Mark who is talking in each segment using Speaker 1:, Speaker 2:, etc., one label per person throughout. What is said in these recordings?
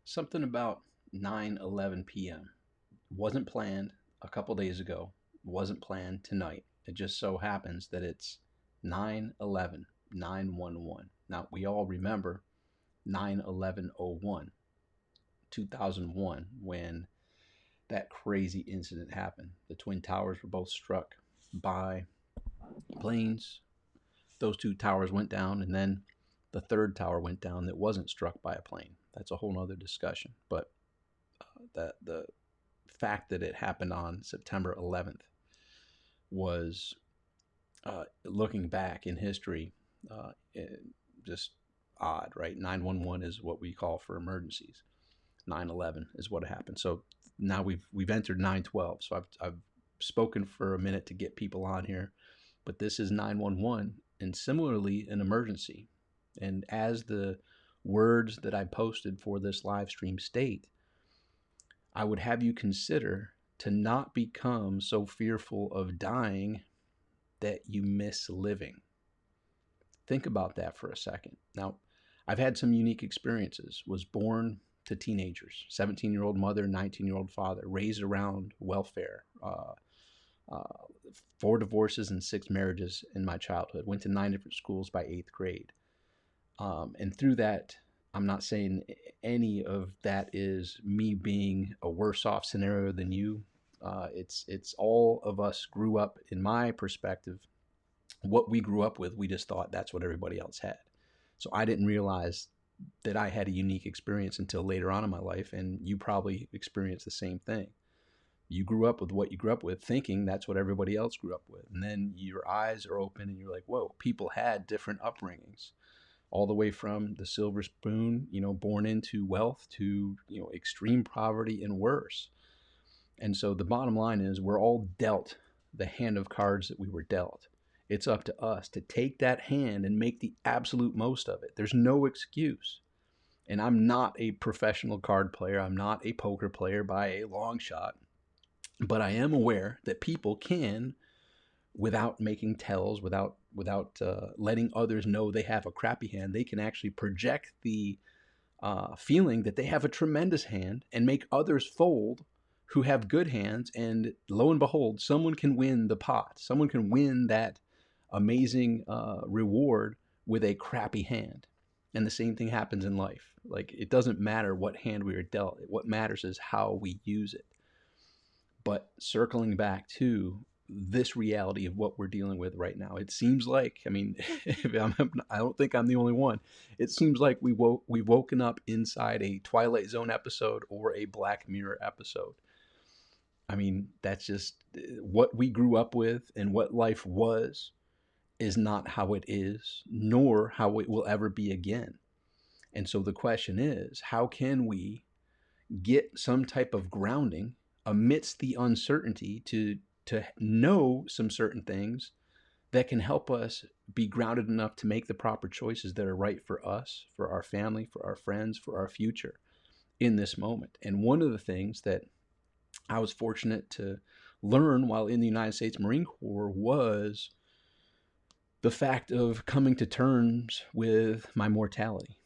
Speaker 1: Something about 9:11 p.m. wasn't planned a couple days ago, wasn't planned tonight. It just so happens that it's 9/11, 911. Now, we all remember 9/11/01, 2001, when that crazy incident happened. The Twin Towers were both struck by planes. Those two towers went down, and then the third tower went down that wasn't struck by a plane. That's a whole nother discussion. But the fact that it happened on September 11th was, looking back in history, just odd, right? 911 is what we call for emergencies. 9/11 is what happened. So now we've entered 9/12. So I've spoken for a minute to get people on here, but this is 911 and similarly an emergency. And as the words that I posted for this live stream state, I would have you consider to not become so fearful of dying that you miss living. Think about that for a second. Now, I've had some unique experiences. Was born to teenagers, 17-year-old mother, 19-year-old father, raised around welfare, uh, 4 divorces and 6 marriages in my childhood. Went to 9 different schools by 8th grade. And through that, I'm not saying any of that is me being a worse off scenario than you. It's all of us grew up, in my perspective, what we grew up with. We just thought that's what everybody else had. So I didn't realize that I had a unique experience until later on in my life, and you probably experienced the same thing. You grew up with what you grew up with, thinking that's what everybody else grew up with, and then your eyes are open, and you're like, "Whoa!" People had different upbringings, all the way from the silver spoon, born into wealth, to extreme poverty and worse. And so the bottom line is, we're all dealt the hand of cards that we were dealt. It's up to us to take that hand and make the absolute most of it. There's no excuse. And I'm not a professional card player. I'm not a poker player by a long shot. But I am aware that people can, without making tells, without letting others know they have a crappy hand, they can actually project the feeling that they have a tremendous hand and make others fold who have good hands. And lo and behold, someone can win the pot. Someone can win that amazing reward with a crappy hand. And the same thing happens in life. Like, it doesn't matter what hand we are dealt. What matters is how we use it. But circling back to this reality of what we're dealing with right now, it seems like, I mean, I don't think I'm the only one. It seems like we've woken up inside a Twilight Zone episode or a Black Mirror episode. I mean, that's just what we grew up with, and what life was is not how it is, nor how it will ever be again. And so the question is, how can we get some type of grounding amidst the uncertainty to know some certain things that can help us be grounded enough to make the proper choices that are right for us, for our family, for our friends, for our future in this moment. And one of the things that I was fortunate to learn while in the United States Marine Corps was the fact of coming to terms with my mortality.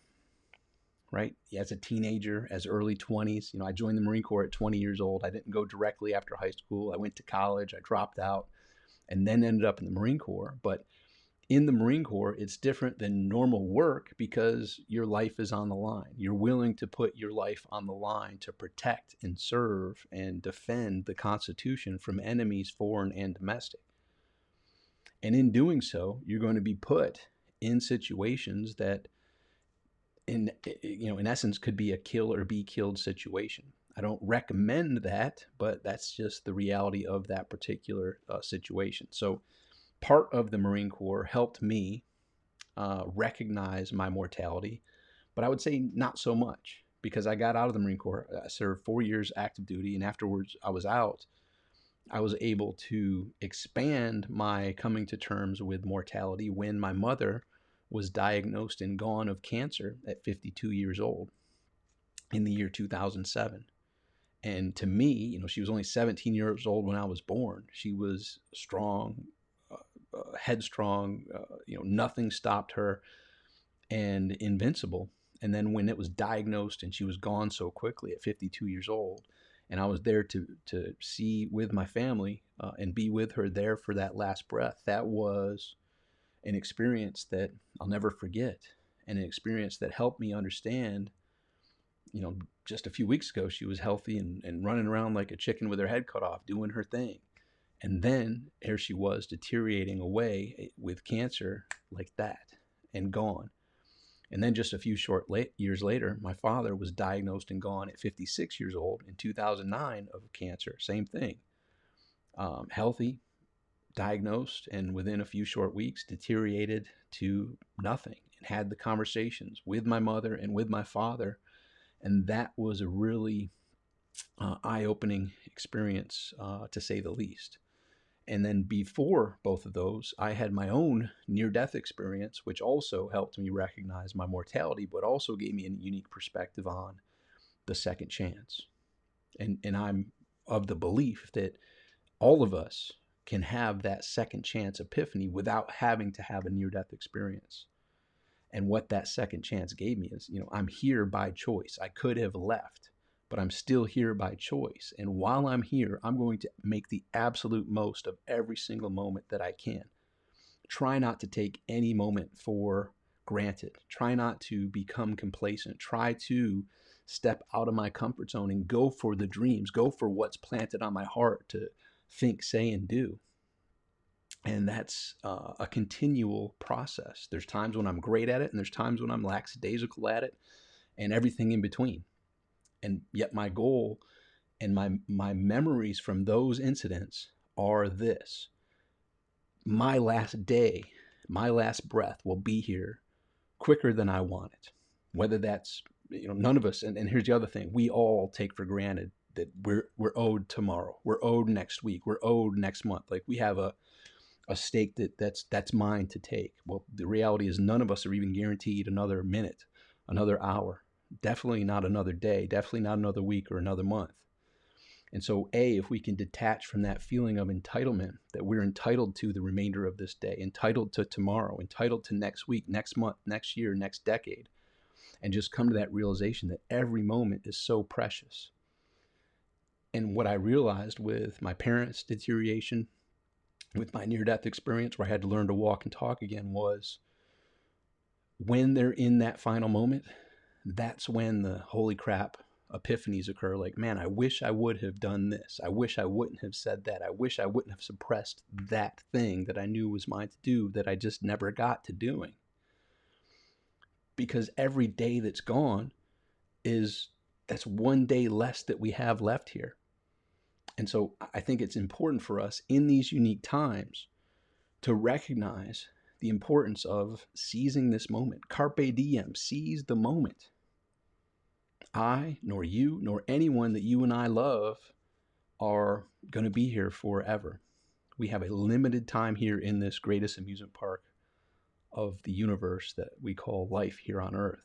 Speaker 1: Right? As a teenager, as early 20s, I joined the Marine Corps at 20 years old. I didn't go directly after high school. I went to college, I dropped out, and then ended up in the Marine Corps. But in the Marine Corps, it's different than normal work because your life is on the line. You're willing to put your life on the line to protect and serve and defend the Constitution from enemies, foreign and domestic. And in doing so, you're going to be put in situations that in essence could be a kill or be killed situation. I don't recommend that, but that's just the reality of that particular situation. So part of the Marine Corps helped me recognize my mortality, but I would say not so much, because I got out of the Marine Corps. I served 4 years active duty, and afterwards I was out. I was able to expand my coming to terms with mortality when my mother was diagnosed and gone of cancer at 52 years old in the year 2007. And to me, she was only 17 years old when I was born. She was strong, headstrong, nothing stopped her, and invincible. And then when it was diagnosed and she was gone so quickly at 52 years old, and I was there to see with my family and be with her there for that last breath, that was an experience that I'll never forget, and an experience that helped me understand, just a few weeks ago, she was healthy and running around like a chicken with her head cut off, doing her thing. And then here she was deteriorating away with cancer like that and gone. And then just a few years later, my father was diagnosed and gone at 56 years old in 2009 of cancer. Same thing. Healthy, diagnosed, and within a few short weeks deteriorated to nothing, and had the conversations with my mother and with my father. And that was a really eye-opening experience, to say the least. And then before both of those, I had my own near-death experience, which also helped me recognize my mortality, but also gave me a unique perspective on the second chance. And I'm of the belief that all of us can have that second chance epiphany without having to have a near-death experience. And what that second chance gave me is, I'm here by choice. I could have left, but I'm still here by choice. And while I'm here, I'm going to make the absolute most of every single moment that I can. Try not to take any moment for granted. Try not to become complacent. Try to step out of my comfort zone and go for the dreams, go for what's planted on my heart to think, say, and do. And that's a continual process. There's times when I'm great at it, and there's times when I'm lackadaisical at it, and everything in between. And yet my goal and my memories from those incidents are this: my last day, my last breath will be here quicker than I want it. Whether that's, none of us, and here's the other thing, we all take for granted that we're owed tomorrow, we're owed next week, we're owed next month. Like we have a stake that's mine to take. Well, the reality is none of us are even guaranteed another minute, another hour, definitely not another day, definitely not another week or another month. And so, if we can detach from that feeling of entitlement, that we're entitled to the remainder of this day, entitled to tomorrow, entitled to next week, next month, next year, next decade, and just come to that realization that every moment is so precious. And what I realized with my parents' deterioration, with my near-death experience where I had to learn to walk and talk again, was when they're in that final moment, that's when the holy crap epiphanies occur. Like, man, I wish I would have done this. I wish I wouldn't have said that. I wish I wouldn't have suppressed that thing that I knew was mine to do that I just never got to doing. Because every day that's gone that's one day less that we have left here. And so I think it's important for us in these unique times to recognize the importance of seizing this moment. Carpe diem, seize the moment. I, nor you, nor anyone that you and I love are going to be here forever. We have a limited time here in this greatest amusement park of the universe that we call life here on Earth.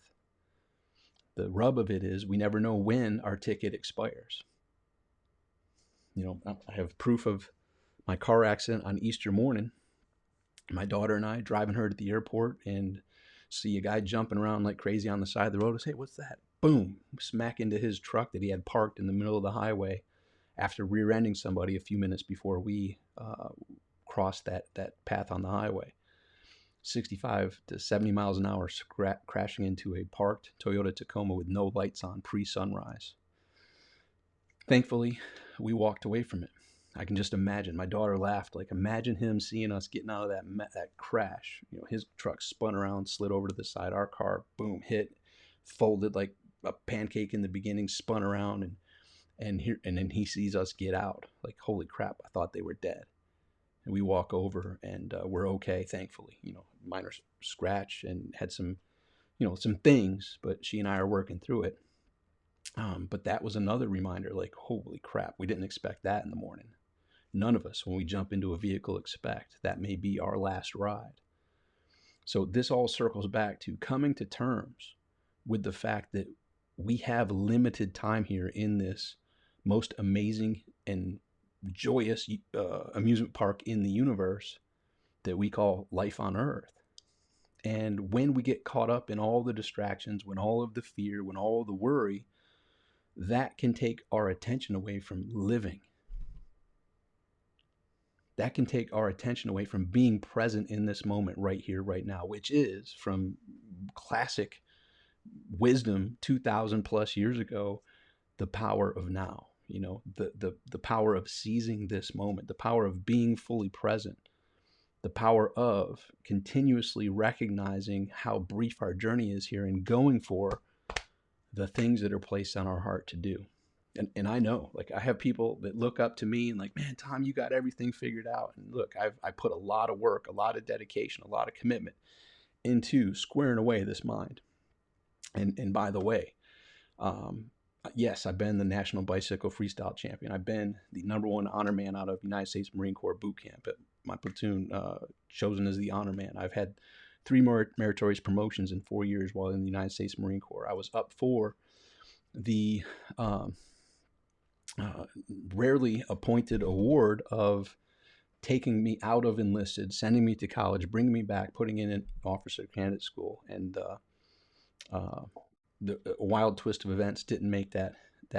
Speaker 1: The rub of it is we never know when our ticket expires. I have proof of my car accident on Easter morning. My daughter and I driving her to the airport and see a guy jumping around like crazy on the side of the road. I say, hey, what's that? Boom, smack into his truck that he had parked in the middle of the highway after rear-ending somebody a few minutes before we crossed that path on the highway. 65 to 70 miles an hour, crashing into a parked Toyota Tacoma with no lights on pre-sunrise. Thankfully, we walked away from it. I can just imagine. My daughter laughed. Like, imagine him seeing us getting out of that crash. His truck spun around, slid over to the side. Our car, boom, hit, folded like a pancake in the beginning, spun around, and then he sees us get out. Like, holy crap! I thought they were dead. And we walk over, and we're okay, thankfully. Minor scratch and had some things, but she and I are working through it. But that was another reminder, like, holy crap, we didn't expect that in the morning. None of us, when we jump into a vehicle, expect that may be our last ride. So this all circles back to coming to terms with the fact that we have limited time here in this most amazing and joyous amusement park in the universe that we call life on Earth. And when we get caught up in all the distractions, when all of the fear, when all of the worry, that can take our attention away from living. That can take our attention away from being present in this moment right here, right now, which is from classic wisdom 2000 plus years ago, the power of now, the power of seizing this moment, the power of being fully present, the power of continuously recognizing how brief our journey is here and going for the things that are placed on our heart to do. And I know, like, I have people that look up to me and like, man, Tom, you got everything figured out. And look, I put a lot of work, a lot of dedication, a lot of commitment into squaring away this mind. And by the way, um, yes, I've been the National Bicycle Freestyle Champion. I've been the #1 honor man out of United States Marine Corps boot camp. At my platoon, chosen as the honor man. I've had 3 more meritorious promotions in 4 years while in the United States Marine Corps. I was up for the rarely appointed award of taking me out of enlisted, sending me to college, bringing me back, putting in an officer candidate school, and the wild twist of events didn't make that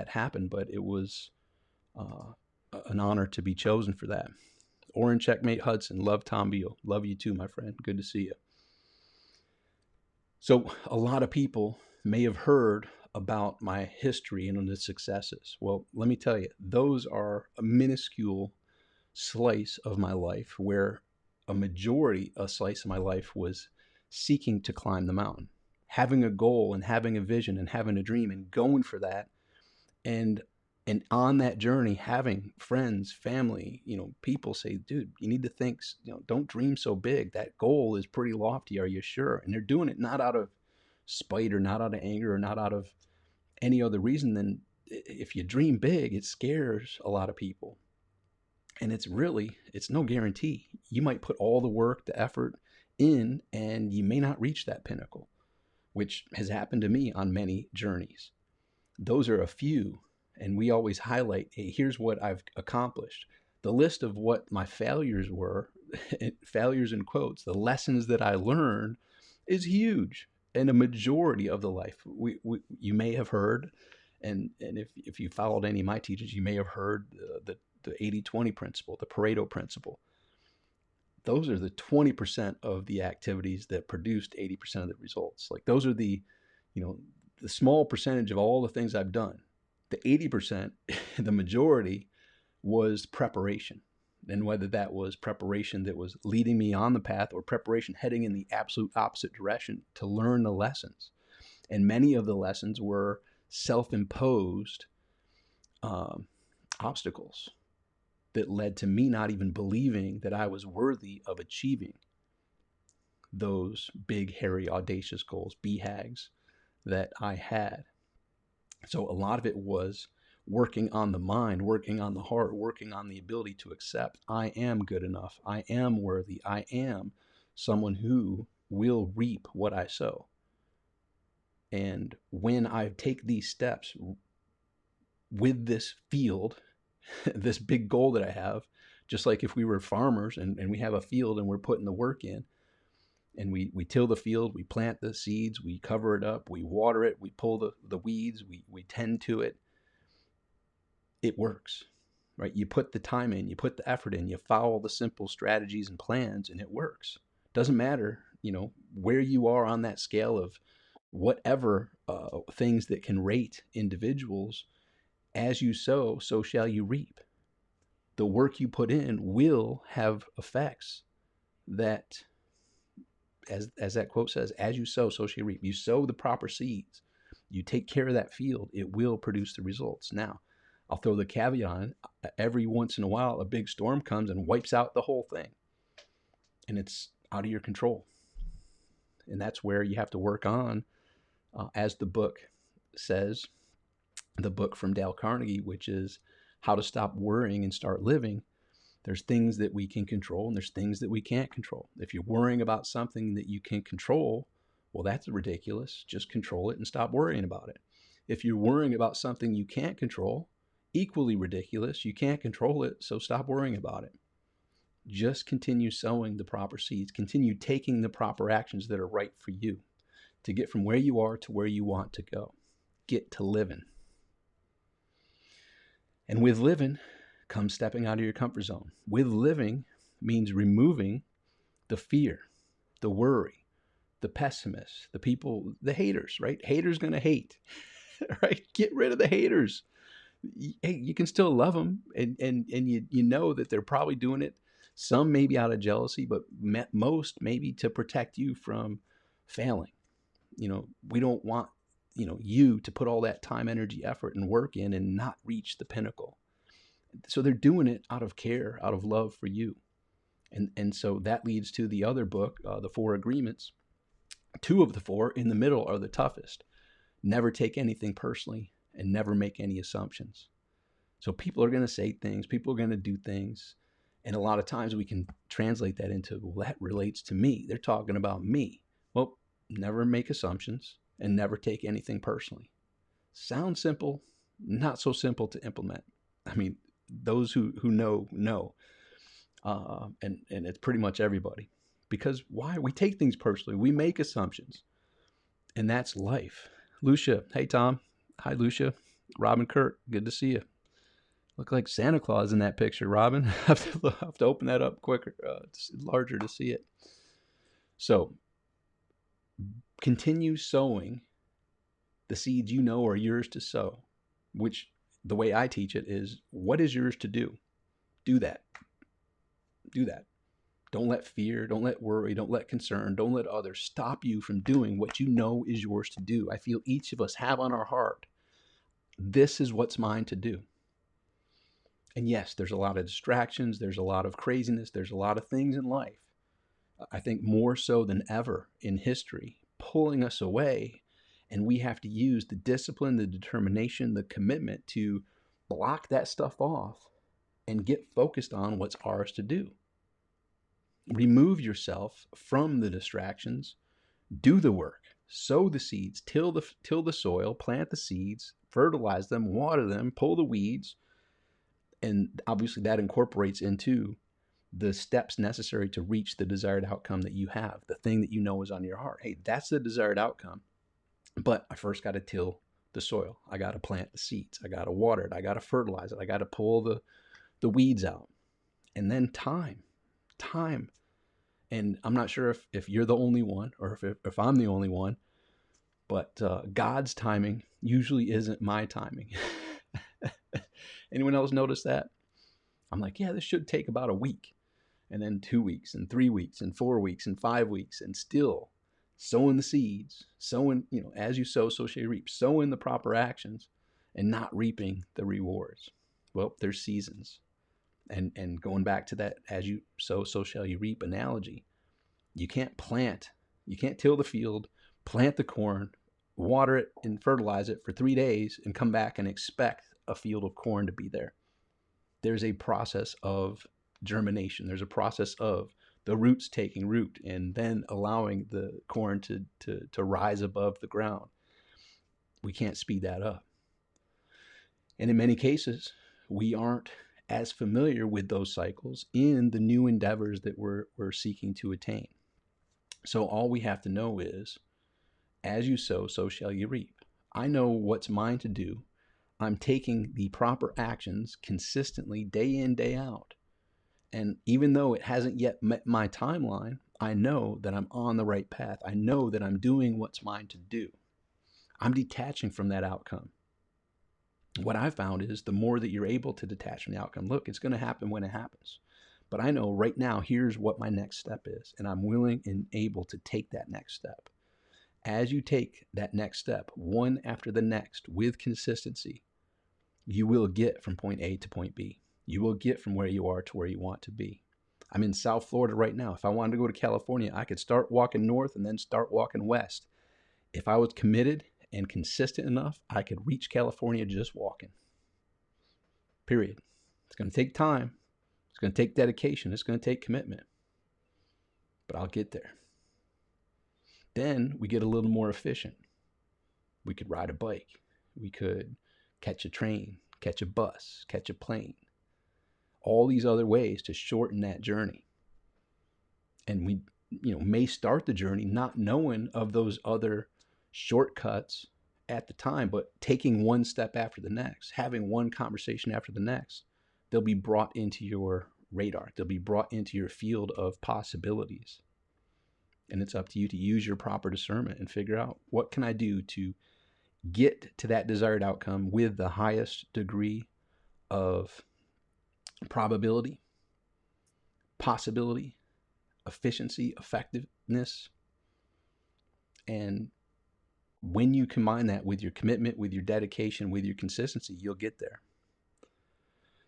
Speaker 1: happen. But it was uh, an honor to be chosen for that. Orange Checkmate Hudson, love Tom Beal, love you too, my friend. Good to see you. So a lot of people may have heard about my history and the successes. Well, let me tell you, those are a minuscule slice of my life, where a slice of my life was seeking to climb the mountain, having a goal and having a vision and having a dream and going for that. And on that journey, having friends, family, people say, dude, you need to think, don't dream so big. That goal is pretty lofty. Are you sure? And they're doing it not out of spite or not out of anger or not out of any other reason than, if you dream big, it scares a lot of people. And it's no guarantee. You might put all the work, the effort in, and you may not reach that pinnacle, which has happened to me on many journeys. Those are a few. And we always highlight, hey, here's what I've accomplished. The list of what my failures were, failures in quotes, the lessons that I learned, is huge. And a majority of the life, you may have heard, and if you followed any of my teachers, you may have heard the 80-20 principle, the Pareto principle. Those are the 20% of the activities that produced 80% of the results. Like, those are the small percentage of all the things I've done. The 80%, the majority, was preparation. And whether that was preparation that was leading me on the path or preparation heading in the absolute opposite direction to learn the lessons. And many of the lessons were self-imposed obstacles that led to me not even believing that I was worthy of achieving those big, hairy, audacious goals, BHAGs, that I had. So a lot of it was working on the mind, working on the heart, working on the ability to accept, I am good enough, I am worthy, I am someone who will reap what I sow. And when I take these steps with this field, this big goal that I have, just like if we were farmers and we have a field and we're putting the work in, and we till the field, we plant the seeds, we cover it up, we water it, we pull the weeds, we tend to it. It works, right? You put the time in, you put the effort in, you follow the simple strategies and plans, and it works. Doesn't matter, where you are on that scale of whatever things that can rate individuals. As you sow, so shall you reap. The work you put in will have effects that, as that quote says, as you sow, so shall you reap. You sow the proper seeds, you take care of that field, it will produce the results. Now, I'll throw the caveat on, every once in a while, a big storm comes and wipes out the whole thing. And it's out of your control. And that's where you have to work on, as the book says, the book from Dale Carnegie, which is How to Stop Worrying and Start Living. There's things that we can control and there's things that we can't control. If you're worrying about something that you can control, well, that's ridiculous. Just control it and stop worrying about it. If you're worrying about something you can't control, equally ridiculous. You can't control it, so stop worrying about it. Just continue sowing the proper seeds. Continue taking the proper actions that are right for you to get from where you are to where you want to go. Get to living. And with living comes stepping out of your comfort zone. With living means removing the fear, the worry, the pessimists, the people, the haters, right? Haters going to hate, right? Get rid of the haters. Hey, you can still love them, and you know that they're probably doing it, some maybe out of jealousy, but most maybe to protect you from failing. We don't want you to put all that time, energy, effort, and work in and not reach the pinnacle. So they're doing it out of care, out of love for you. And so that leads to the other book, the 4 Agreements. 2 of the 4 in the middle are the toughest. Never take anything personally and never make any assumptions. So people are going to say things, people are going to do things. And a lot of times we can translate that into, well, that relates to me. They're talking about me. Well, never make assumptions and never take anything personally. Sounds simple, not so simple to implement. I mean, those who know. And it's pretty much everybody. Because why? We take things personally. We make assumptions. And that's life. Lucia. Hey, Tom. Hi, Lucia. Robin Kirk. Good to see you. Look like Santa Claus in that picture, Robin. I have to open that up quicker, larger to see it. So continue sowing the seeds you know are yours to sow, which the way I teach it is, what is yours to do? Do that. Do that. Don't let fear, don't let worry, don't let concern, don't let others stop you from doing what you know is yours to do. I feel each of us have on our heart, this is what's mine to do. And yes, there's a lot of distractions, there's a lot of craziness, there's a lot of things in life, I think more so than ever in history, pulling us away. And we have to use the discipline, the determination, the commitment to block that stuff off and get focused on what's ours to do. Remove yourself from the distractions, do the work, sow the seeds, till the soil, plant the seeds, fertilize them, water them, pull the weeds. And obviously that incorporates into the steps necessary to reach the desired outcome that you have, the thing that you know is on your heart. Hey, that's the desired outcome. But I first got to till the soil. I got to plant the seeds. I got to water it. I got to fertilize it. I got to pull the weeds out. And then time. And I'm not sure if you're the only one or if I'm the only one, but God's timing usually isn't my timing. Anyone else notice that? I'm like, yeah, this should take about a week, and then 2 weeks and 3 weeks and 4 weeks and 5 weeks, and still sowing the seeds, sowing, as you sow, so shall you reap, sowing the proper actions and not reaping the rewards. Well, there's seasons. And going back to that, as you sow, so shall you reap analogy, you can't till the field, plant the corn, water it and fertilize it for 3 days and come back and expect a field of corn to be there. There's a process of germination. There's a process of the roots taking root and then allowing the corn to rise above the ground. We can't speed that up. And in many cases, we aren't as familiar with those cycles in the new endeavors that we're seeking to attain. So all we have to know is, as you sow, so shall you reap. I know what's mine to do. I'm taking the proper actions consistently, day in, day out. And even though it hasn't yet met my timeline, I know that I'm on the right path. I know that I'm doing what's mine to do. I'm detaching from that outcome. What I found is the more that you're able to detach from the outcome, look, it's going to happen when it happens. But I know right now, here's what my next step is. And I'm willing and able to take that next step. As you take that next step, one after the next, with consistency, you will get from point A to point B. You will get from where you are to where you want to be. I'm in South Florida right now. If I wanted to go to California, I could start walking north and then start walking west. If I was committed and consistent enough, I could reach California just walking. Period. It's going to take time. It's going to take dedication. It's going to take commitment. But I'll get there. Then we get a little more efficient. We could ride a bike. We could catch a train, catch a bus, catch a plane. all these other ways to shorten that journey. And we, may start the journey not knowing of those other shortcuts at the time, but taking one step after the next, having one conversation after the next, they'll be brought into your radar. They'll be brought into your field of possibilities. And it's up to you to use your proper discernment and figure out, what can I do to get to that desired outcome with the highest degree of probability, possibility, efficiency, effectiveness. And when you combine that with your commitment, with your dedication, with your consistency, you'll get there.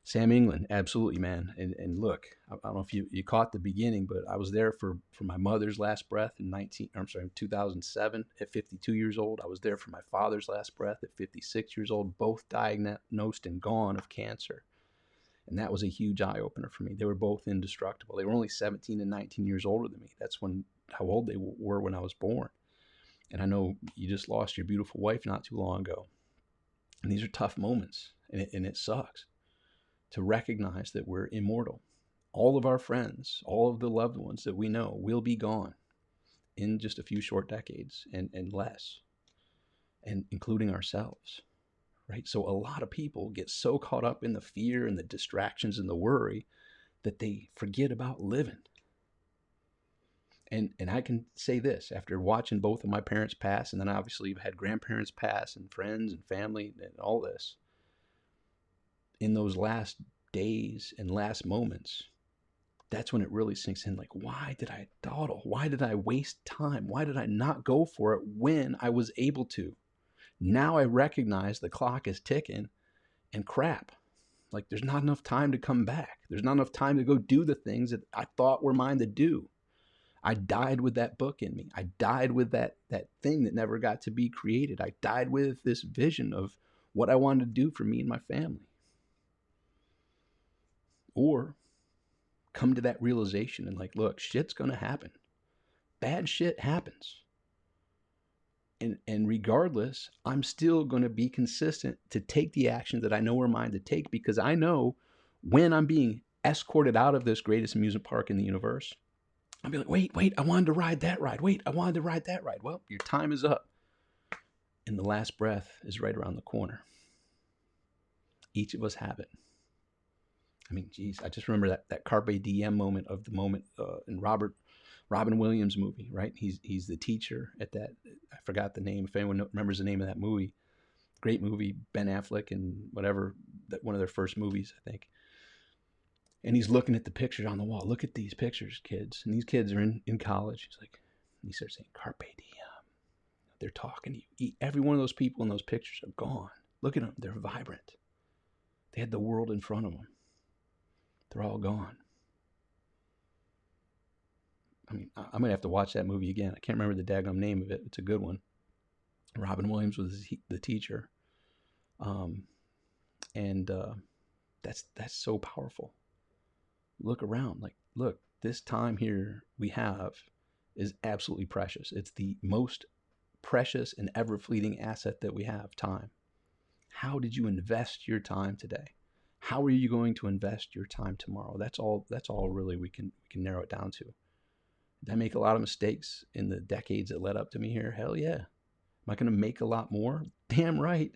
Speaker 1: Sam England, absolutely, man. And look, I don't know if you caught the beginning, but I was there for my mother's last breath in 2007 at 52 years old. I was there for my father's last breath at 56 years old, both diagnosed and gone of cancer. And that was a huge eye opener for me. They were both indestructible. They were only 17 and 19 years older than me. That's how old they were when I was born. And I know you just lost your beautiful wife not too long ago. And these are tough moments, and it sucks to recognize that we're immortal. All of our friends, all of the loved ones that we know will be gone in just a few short decades and less, and including ourselves, right? So a lot of people get so caught up in the fear and the distractions and the worry that they forget about living. And I can say this, after watching both of my parents pass, and then obviously I've had grandparents pass and friends and family and all this, in those last days and last moments, that's when it really sinks in. Like, why did I dawdle? Why did I waste time? Why did I not go for it when I was able to? Now I recognize the clock is ticking, and crap, like, there's not enough time to come back. There's not enough time to go do the things that I thought were mine to do. I died with that book in me. I died with that thing that never got to be created. I died with this vision of what I wanted to do for me and my family. Or come to that realization and, like, look, shit's going to happen. Bad shit happens. And regardless, I'm still going to be consistent to take the action that I know are mine to take, because I know when I'm being escorted out of this greatest amusement park in the universe, I'll be like, wait, I wanted to ride that ride. Wait, I wanted to ride that ride. Well, your time is up. And the last breath is right around the corner. Each of us have it. I mean, geez, I just remember that Carpe Diem moment in Robin Williams movie, right? He's the teacher at that. I forgot the name. If anyone remembers the name of that movie, great movie, Ben Affleck and whatever, one of their first movies, I think. And he's looking at the pictures on the wall. Look at these pictures, kids. And these kids are in college. He's like, and he starts saying, Carpe Diem. They're talking to you. Every one of those people in those pictures are gone. Look at them. They're vibrant. They had the world in front of them. They're all gone. I mean, I'm going to have to watch that movie again. I can't remember the daggum name of it. It's a good one. Robin Williams was the teacher. That's so powerful. Look around. Like, look, this time here we have is absolutely precious. It's the most precious and ever fleeting asset that we have, time. How did you invest your time today? How are you going to invest your time tomorrow? That's all really we can narrow it down to. Did I make a lot of mistakes in the decades that led up to me here? Hell yeah. Am I going to make a lot more? Damn right.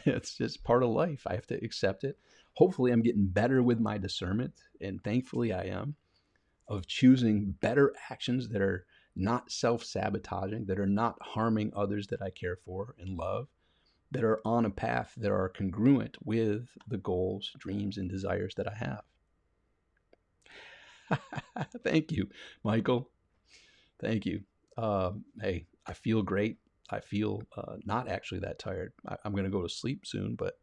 Speaker 1: It's just part of life. I have to accept it. Hopefully I'm getting better with my discernment, and thankfully I am, of choosing better actions that are not self-sabotaging, that are not harming others that I care for and love, that are on a path that are congruent with the goals, dreams, and desires that I have. Thank you, Michael. Thank you. Hey, I feel great. I feel not actually that tired. I'm going to go to sleep soon, but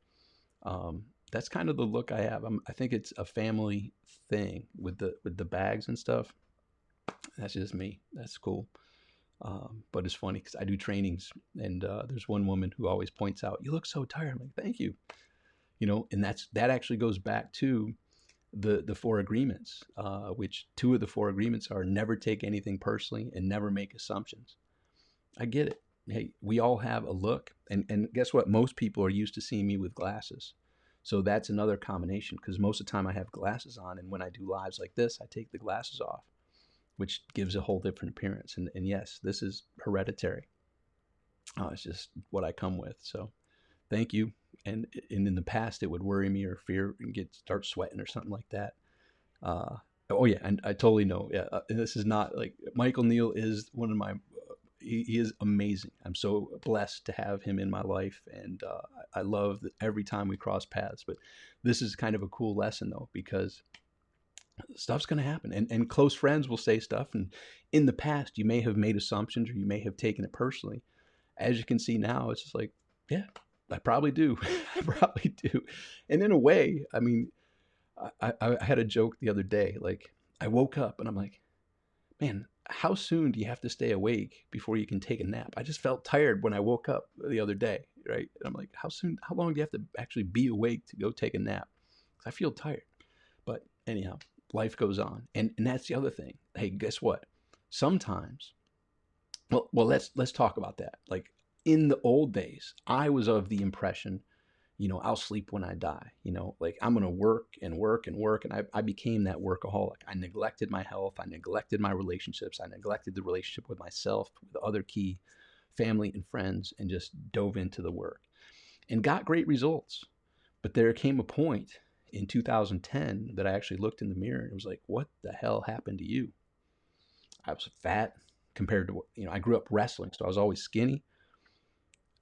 Speaker 1: that's kind of the look I have. I think it's a family thing with the bags and stuff. That's just me. That's cool. But it's funny because I do trainings, and there's one woman who always points out, "You look so tired." I'm like, "Thank you." And that actually goes back to the 4 agreements, which 2 of the 4 agreements are never take anything personally and never make assumptions. I get it. Hey, we all have a look, and guess what? Most people are used to seeing me with glasses. So that's another combination, because most of the time I have glasses on, and when I do lives like this, I take the glasses off, which gives a whole different appearance. And yes, this is hereditary. It's just what I come with. So thank you. And in the past, it would worry me or fear and start sweating or something like that. Uh, oh yeah, and I totally know. Yeah, and this is not like Michael Neal is one of my. He is amazing. I'm so blessed to have him in my life, and I love that every time we cross paths. But this is kind of a cool lesson though, because stuff's going to happen, and close friends will say stuff, and in the past you may have made assumptions or you may have taken it personally. As you can see now, it's just like, yeah, I probably do. I probably do. And in a way, I mean, I had a joke the other day. Like, I woke up and I'm like, man, how soon do you have to stay awake before you can take a nap? I just felt tired when I woke up the other day, right? And I'm like, how long do you have to actually be awake to go take a nap? Because I feel tired. But anyhow, life goes on. And that's the other thing. Hey, guess what? Sometimes, well, let's talk about that. Like, in the old days, I was of the impression, I'll sleep when I die. Like, I'm going to work and work and work. And I became that workaholic. I neglected my health. I neglected my relationships. I neglected the relationship with myself, with other key family and friends, and just dove into the work and got great results. But there came a point in 2010 that I actually looked in the mirror and it was like, what the hell happened to you? I was fat compared to, I grew up wrestling, so I was always skinny.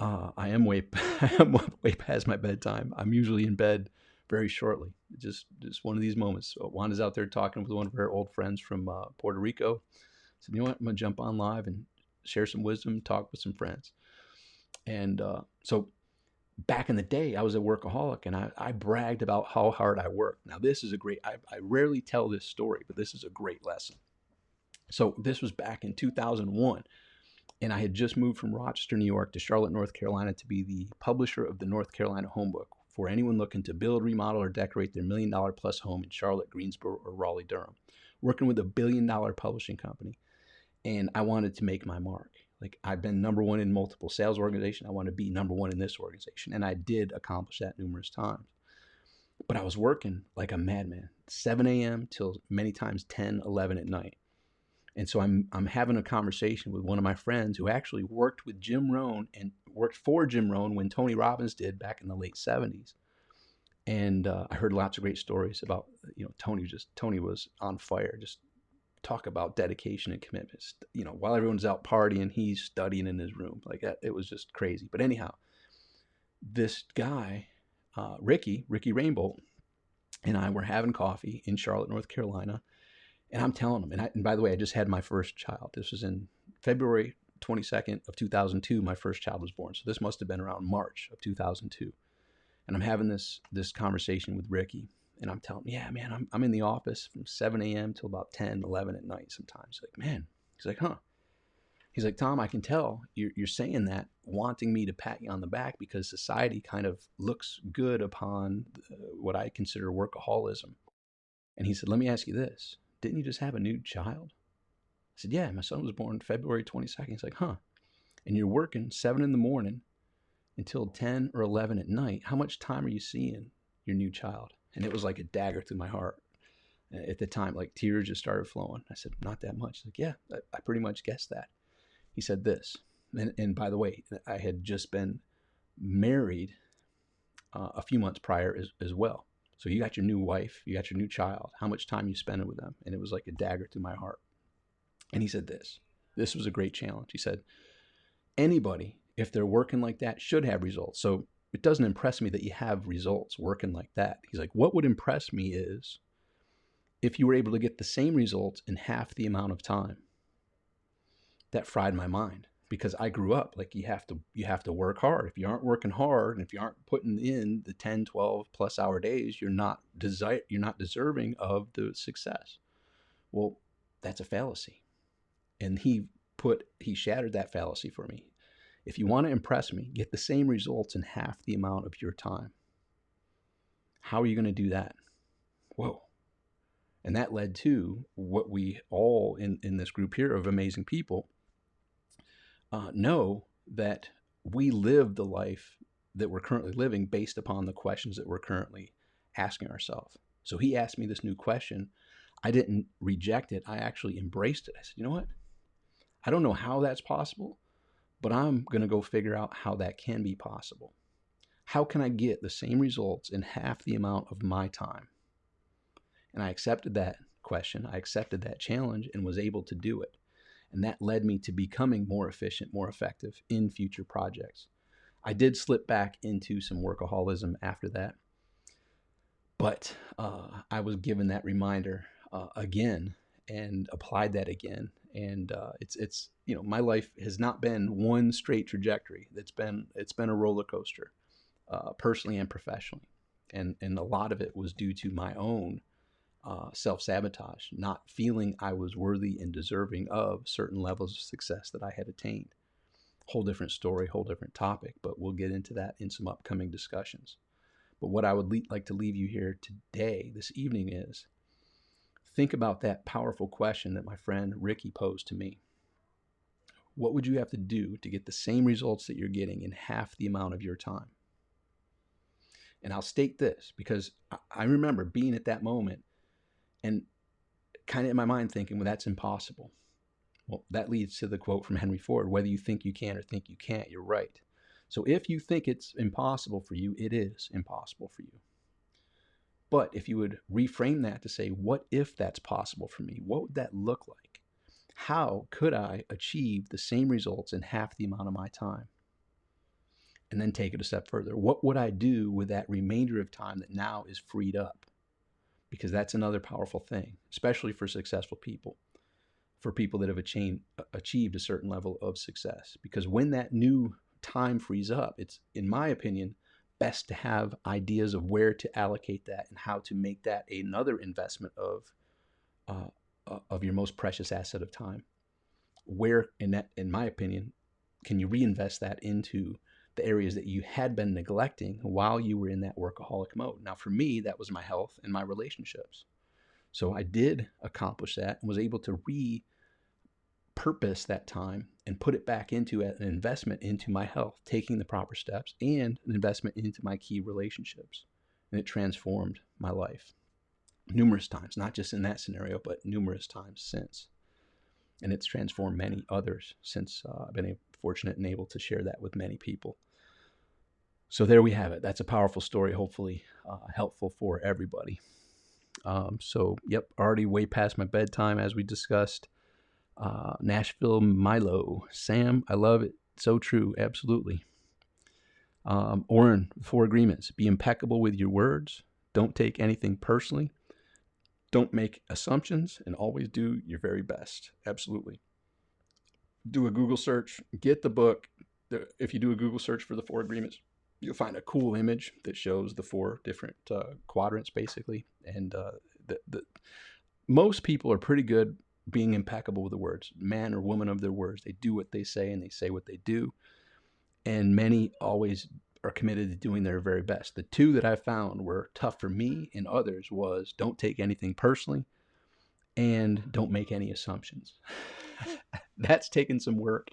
Speaker 1: I am way I am way past my bedtime. I'm usually in bed very shortly. Just one of these moments. So Wanda's out there talking with one of her old friends from Puerto Rico. So you know what? I'm gonna jump on live and share some wisdom, talk with some friends. And so back in the day, I was a workaholic, and I bragged about how hard I worked. Now this is a great. I rarely tell this story, but this is a great lesson. So this was back in 2001. And I had just moved from Rochester, New York to Charlotte, North Carolina to be the publisher of the North Carolina Homebook for anyone looking to build, remodel, or decorate their $1 million plus home in Charlotte, Greensboro, or Raleigh, Durham. Working with $1 billion publishing company. And I wanted to make my mark. Like, I've been number one in multiple sales organizations. I want to be number one in this organization. And I did accomplish that numerous times. But I was working like a madman, 7 a.m. till many times 10, 11 at night. And so I'm having a conversation with one of my friends who actually worked with Jim Rohn and worked for Jim Rohn when Tony Robbins did back in the late 70s. And I heard lots of great stories about, Tony was on fire. Just talk about dedication and commitment. While everyone's out partying, he's studying in his room. Like that, it was just crazy. But anyhow, this guy, Ricky Rainbow, and I were having coffee in Charlotte, North Carolina. And I'm telling him, and by the way, I just had my first child. This was in February 22nd of 2002. My first child was born. So this must have been around March of 2002. And I'm having this conversation with Ricky. And I'm telling him, yeah, man, I'm in the office from 7 a.m. till about 10, 11 at night sometimes. Like, man. He's like, huh. He's like, Tom, I can tell you're saying that, wanting me to pat you on the back because society kind of looks good upon what I consider workaholism. And he said, let me ask you this. Didn't you just have a new child? I said, yeah, my son was born February 22nd. He's like, huh. And you're working 7 in the morning until 10 or 11 at night. How much time are you seeing your new child? And it was like a dagger through my heart. At the time, like tears just started flowing. I said, not that much. He's like, yeah, I pretty much guessed that. He said this. And by the way, I had just been married a few months prior as well. So you got your new wife, you got your new child. How much time you spending with them? And it was like a dagger through my heart. And he said this. This was a great challenge. He said, anybody, if they're working like that, should have results. So it doesn't impress me that you have results working like that. He's like, what would impress me is if you were able to get the same results in half the amount of time. That fried my mind. Because I grew up like you have to work hard. If you aren't working hard, and if you aren't putting in the 10, 12 plus hour days, you're not deserving of the success. Well, that's a fallacy. And he shattered that fallacy for me. If you want to impress me, get the same results in half the amount of your time. How are you going to do that? Whoa. And that led to what we all in this group here of amazing people know, that we live the life that we're currently living based upon the questions that we're currently asking ourselves. So he asked me this new question. I didn't reject it. I actually embraced it. I said, you know what? I don't know how that's possible, but I'm going to go figure out how that can be possible. How can I get the same results in half the amount of my time? And I accepted that question. I accepted that challenge and was able to do it. And that led me to becoming more efficient, more effective in future projects. I did slip back into some workaholism after that, but I was given that reminder again and applied that again. And it's my life has not been one straight trajectory. It's been a roller coaster, personally and professionally, and a lot of it was due to my own self-sabotage, not feeling I was worthy and deserving of certain levels of success that I had attained. Whole different story, whole different topic, but we'll get into that in some upcoming discussions. But what I would like to leave you here today, this evening, is think about that powerful question that my friend Ricky posed to me. What would you have to do to get the same results that you're getting in half the amount of your time? And I'll state this because I remember being at that moment and kind of in my mind thinking, well, that's impossible. Well, that leads to the quote from Henry Ford, whether you think you can or think you can't, you're right. So if you think it's impossible for you, it is impossible for you. But if you would reframe that to say, what if that's possible for me? What would that look like? How could I achieve the same results in half the amount of my time? And then take it a step further. What would I do with that remainder of time that now is freed up? Because that's another powerful thing, especially for successful people, for people that have achieved a certain level of success. Because when that new time frees up, it's, in my opinion, best to have ideas of where to allocate that and how to make that another investment of your most precious asset of time. Where, in my opinion, can you reinvest that into the areas that you had been neglecting while you were in that workaholic mode? Now, for me, that was my health and my relationships. So I did accomplish that and was able to repurpose that time and put it back into an investment into my health, taking the proper steps, and an investment into my key relationships. And it transformed my life numerous times, not just in that scenario, but numerous times since. And it's transformed many others since I've been fortunate and able to share that with many people. So there we have it. That's a powerful story, hopefully helpful for everybody. So, yep, already way past my bedtime, as we discussed. Nashville Milo. Sam, I love it. So true. Absolutely. Oren, 4 agreements. Be impeccable with your words. Don't take anything personally. Don't make assumptions, and always do your very best. Absolutely. Do a Google search. Get the book. If you do a Google search for the 4 agreements, you'll find a cool image that shows the 4 different quadrants, basically. And most people are pretty good being impeccable with the words. Man or woman of their words. They do what they say and they say what they do. And many always are committed to doing their very best. The 2 that I found were tough for me and others was don't take anything personally and don't make any assumptions. That's taken some work,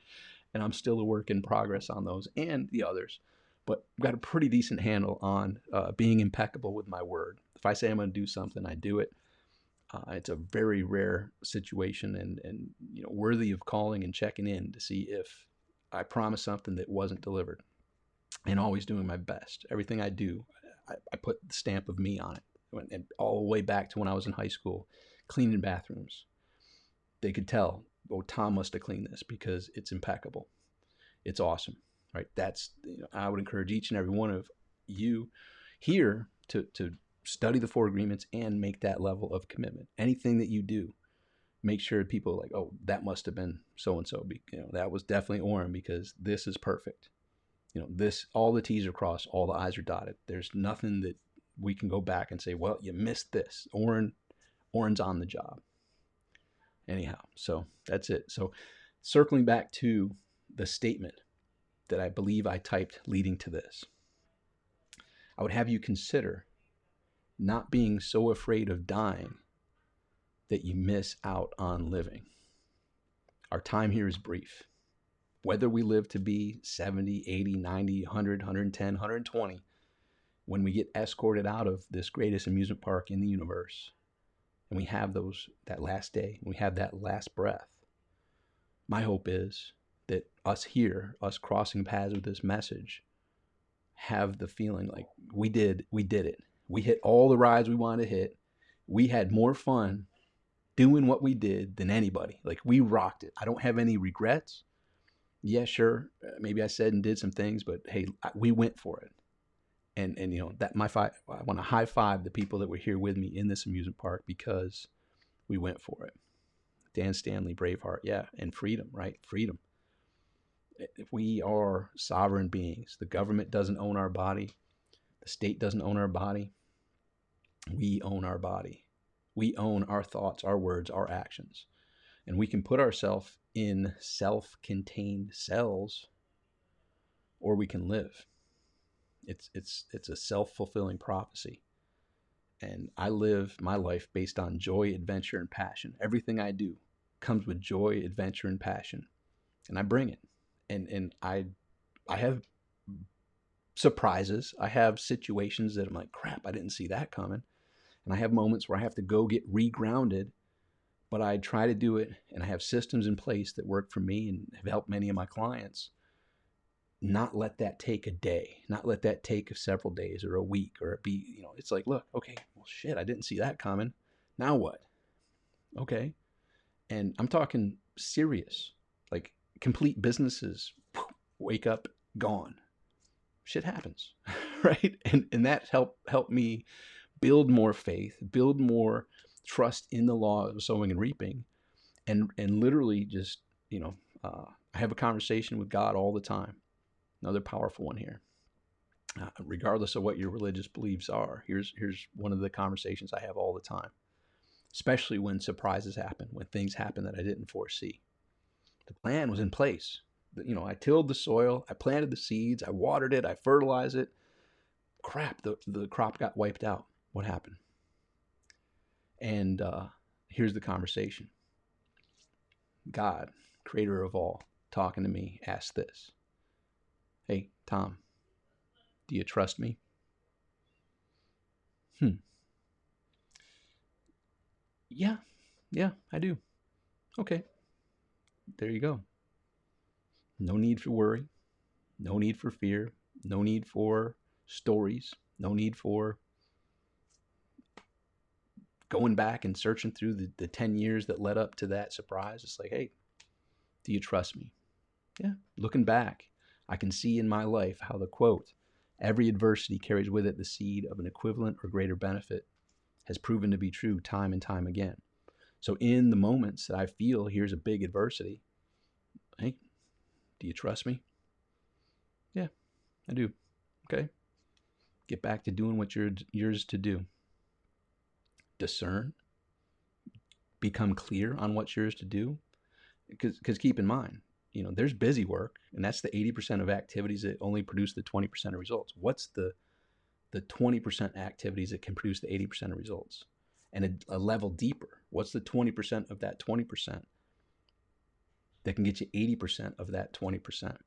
Speaker 1: and I'm still a work in progress on those and the others. But I've got a pretty decent handle on being impeccable with my word. If I say I'm going to do something, I do it. It's a very rare situation and worthy of calling and checking in to see if I promised something that wasn't delivered. And always doing my best. Everything I do, I put the stamp of me on it. And all the way back to when I was in high school, cleaning bathrooms. They could tell, oh, Tom must have cleaned this because it's impeccable. It's awesome, right? That's, I would encourage each and every one of you here to study the 4 agreements and make that level of commitment. Anything that you do, make sure people are like, oh, that must have been so-and-so. That was definitely Oren because this is perfect. This, all the T's are crossed, all the I's are dotted. There's nothing that we can go back and say, well, you missed this. Oren's on the job. Anyhow, so that's it. So circling back to the statement that I believe I typed leading to this, I would have you consider not being so afraid of dying that you miss out on living. Our time here is brief. whether we live to be 70, 80, 90, 100, 110, 120, when we get escorted out of this greatest amusement park in the universe, and we have that last day, we have that last breath, my hope is that us here, us crossing paths with this message, have the feeling like we did it. We hit all the rides we wanted to hit. We had more fun doing what we did than anybody. Like, we rocked it. I don't have any regrets. Yeah, sure, maybe I said and did some things, but hey, we went for it. And that I want to high five the people that were here with me in this amusement park because we went for it. Dan Stanley, Braveheart, yeah, and freedom, right? Freedom. We are sovereign beings. The government doesn't own our body. The state doesn't own our body. We own our body. We own our thoughts, our words, our actions. And we can put ourselves in self-contained cells, or we can live. It's a self-fulfilling prophecy. And I live my life based on joy, adventure, and passion. Everything I do comes with joy, adventure, and passion. And I bring it. And I have surprises. I have situations that I'm like, crap, I didn't see that coming. And I have moments where I have to go get regrounded, but I try to do it, and I have systems in place that work for me and have helped many of my clients. Not let that take a day, not let that take several days or a week, or it be, it's like, look, okay, well, shit, I didn't see that coming. Now what? Okay. And I'm talking serious, like complete businesses wake up, gone. Shit happens, right? And that helped me build more faith, build more trust in the law of sowing and reaping, and literally just, I have a conversation with God all the time. Another powerful one here. Regardless of what your religious beliefs are, here's one of the conversations I have all the time, especially when surprises happen, when things happen that I didn't foresee. The plan was in place. I tilled the soil, I planted the seeds, I watered it, I fertilized it. Crap, the crop got wiped out. What happened? And here's the conversation. God, creator of all, talking to me, asked this. Hey, Tom, do you trust me? Yeah, I do. Okay, there you go. No need for worry. No need for fear. No need for stories. No need for going back and searching through the 10 years that led up to that surprise. It's like, hey, do you trust me? Yeah. Looking back, I can see in my life how the quote, every adversity carries with it the seed of an equivalent or greater benefit, has proven to be true time and time again. So in the moments that I feel here's a big adversity, hey, do you trust me? Yeah, I do. Okay. Get back to doing what you're yours to do. Discern. Become clear on what's yours to do. Because keep in mind, there's busy work, and that's the 80% of activities that only produce the 20% of results. What's the 20% activities that can produce the 80% of results? And a level deeper, what's the 20% of that 20% that can get you 80% of that 20%?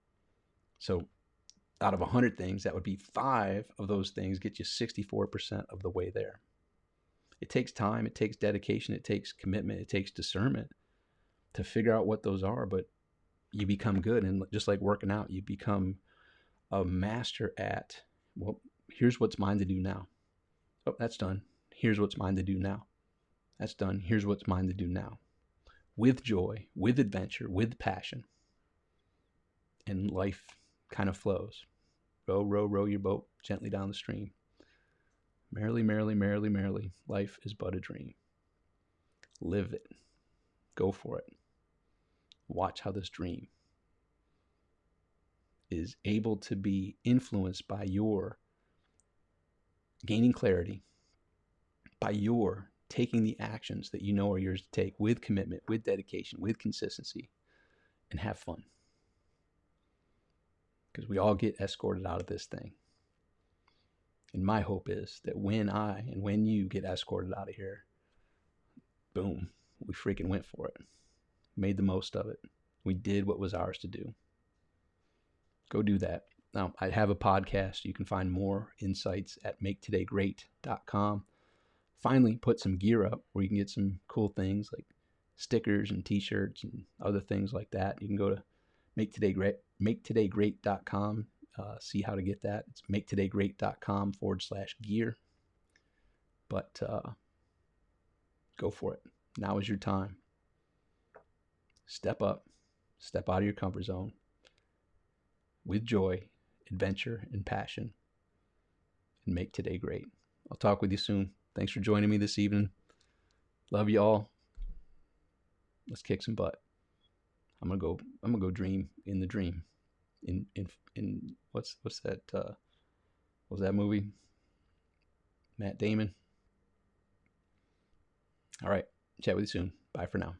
Speaker 1: So out of 100 things, that would be 5 of those things get you 64% of the way there. It takes time, it takes dedication, it takes commitment, it takes discernment to figure out what those are, but you become good. And just like working out, you become a master at, well, here's what's mine to do now. Oh, that's done. Here's what's mine to do now. That's done. Here's what's mine to do now. With joy, with adventure, with passion. And life kind of flows. Row, row, row your boat gently down the stream. Merrily, merrily, merrily, merrily, life is but a dream. Live it. Go for it. Watch how this dream is able to be influenced by your gaining clarity, by your taking the actions that you know are yours to take with commitment, with dedication, with consistency, and have fun. Because we all get escorted out of this thing. And my hope is that when you get escorted out of here, boom, we freaking went for it. Made the most of it. We did what was ours to do. Go do that. Now, I have a podcast. You can find more insights at maketodaygreat.com. Finally, put some gear up where you can get some cool things like stickers and t-shirts and other things like that. You can go to maketodaygreat.com, see how to get that. It's maketodaygreat.com/gear. But go for it. Now is your time. Step up, step out of your comfort zone with joy, adventure, and passion, and make today great. I'll talk with you soon. Thanks for joining me this evening. Love you all. Let's kick some butt. I'm gonna go dream in the dream. In what's that? What was that movie? Matt Damon. All right. Chat with you soon. Bye for now.